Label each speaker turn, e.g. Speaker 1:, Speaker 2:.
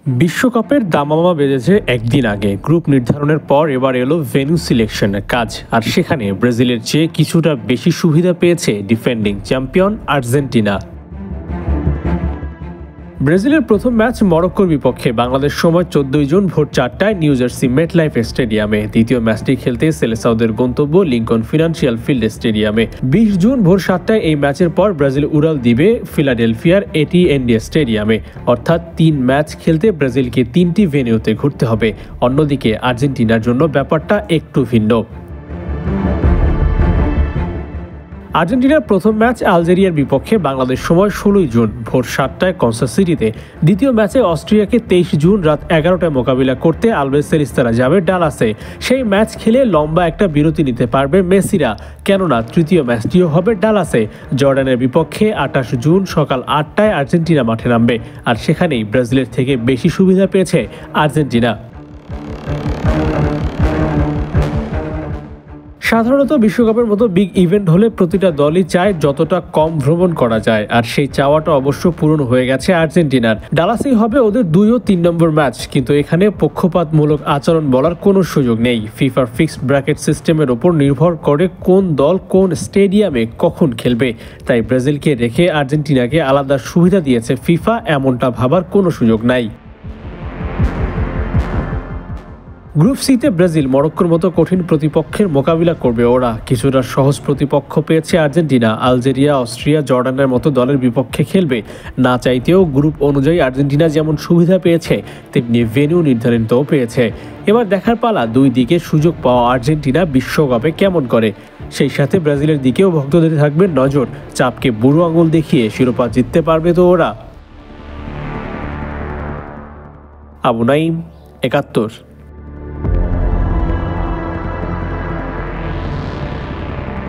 Speaker 1: বিশ্বকাপের দামামা বেজেছে একদিন আগে। গ্রুপ নির্ধারণের পর এবার এলো ভেন্যু সিলেকশনের কাজ, আর সেখানে ব্রাজিলের চেয়ে কিছুটা বেশি সুবিধা পেয়েছে ডিফেন্ডিং চ্যাম্পিয়ন আর্জেন্টিনা। ব্রাজিলের প্রথম ম্যাচ মরক্কোর বিপক্ষে বাংলাদেশ সময় 14 জুন ভোর 4টায় নিউ জার্সি মেটলাইফ স্টেডিয়ামে। দ্বিতীয় ম্যাচটি খেলতে সেলেসাওদের গন্তব্য লিঙ্কন ফিনান্সিয়াল ফিল্ড স্টেডিয়ামে। 20 জুন ভোর 7টায় এই ম্যাচের পর ব্রাজিল উড়াল দিবে ফিলাডেলফিয়ার এটিএনডি স্টেডিয়ামে। অর্থাৎ 3 ম্যাচ খেলতে ব্রাজিলকে 3টি ভেন্যুতে ঘুরতে হবে। অন্যদিকে আর্জেন্টিনার জন্য ব্যাপারটা একটু ভিন্ন। আর্জেন্টিনার প্রথম ম্যাচ আলজেরিয়ার বিপক্ষে বাংলাদেশ সময় 16 জুন ভোর 7টায় কনসাস সিটিতে। দ্বিতীয় ম্যাচে অস্ট্রিয়াকে 23 জুন রাত 11টায় মোকাবিলা করতে আলবেসেরিস্তারা যাবে ডালাসে। সেই ম্যাচ খেলে লম্বা একটা বিরতি নিতে পারবে মেসিরা, কেননা তৃতীয় ম্যাচটিও হবে ডালাসে। জর্ডানের বিপক্ষে 28 জুন সকাল 8টায় আর্জেন্টিনা মাঠে নামবে, আর সেখানেই ব্রাজিলের থেকে বেশি সুবিধা পেয়েছে আর্জেন্টিনা। সাধারণত বিশ্বকাপের মতো বিগ ইভেন্ট হলে প্রতিটা দলই চায় যতটা কম ভ্রমণ করা যায়, আর সেই চাওয়াটা অবশ্য পূরণ হয়ে গেছে আর্জেন্টিনার। ডালাসেই হবে ওদের 2 ও 3 নম্বর ম্যাচ, কিন্তু এখানে পক্ষপাতমূলক আচরণ বলার কোনো সুযোগ নেই। ফিফার ফিক্সড ব্র্যাকেট সিস্টেমের ওপর নির্ভর করে কোন দল কোন স্টেডিয়ামে কখন খেলবে। তাই ব্রাজিলকে রেখে আর্জেন্টিনাকে আলাদা সুবিধা দিয়েছে ফিফা, এমনটা ভাবার কোনো সুযোগ নাই। গ্রুপ সিতে ব্রাজিল মরক্কোর মতো কঠিন প্রতিপক্ষের মোকাবিলা করবে ওরা। কিছুটা সহজ প্রতিপক্ষ পেয়েছে আর্জেন্টিনা। আলজেরিয়া, অস্ট্রিয়া, জর্ডানের মতো দলের বিপক্ষে খেলবে। না চাইতেও গ্রুপ অনুযায়ী আর্জেন্টিনা যেমন সুবিধা পেয়েছে, তেমনি ভেন্যু নির্ধারিতও পেয়েছে। এবার দেখার পালা দুই দিকে সুযোগ পাওয়া আর্জেন্টিনা বিশ্বকাপে কেমন করে। সেই সাথে ব্রাজিলের দিকেও ভক্তদের থাকবে নজর। চাপকে বুড়ো আঙুল দেখিয়ে শিরোপা জিততে পারবে তো ওরা। আবু নাইম, ৭১।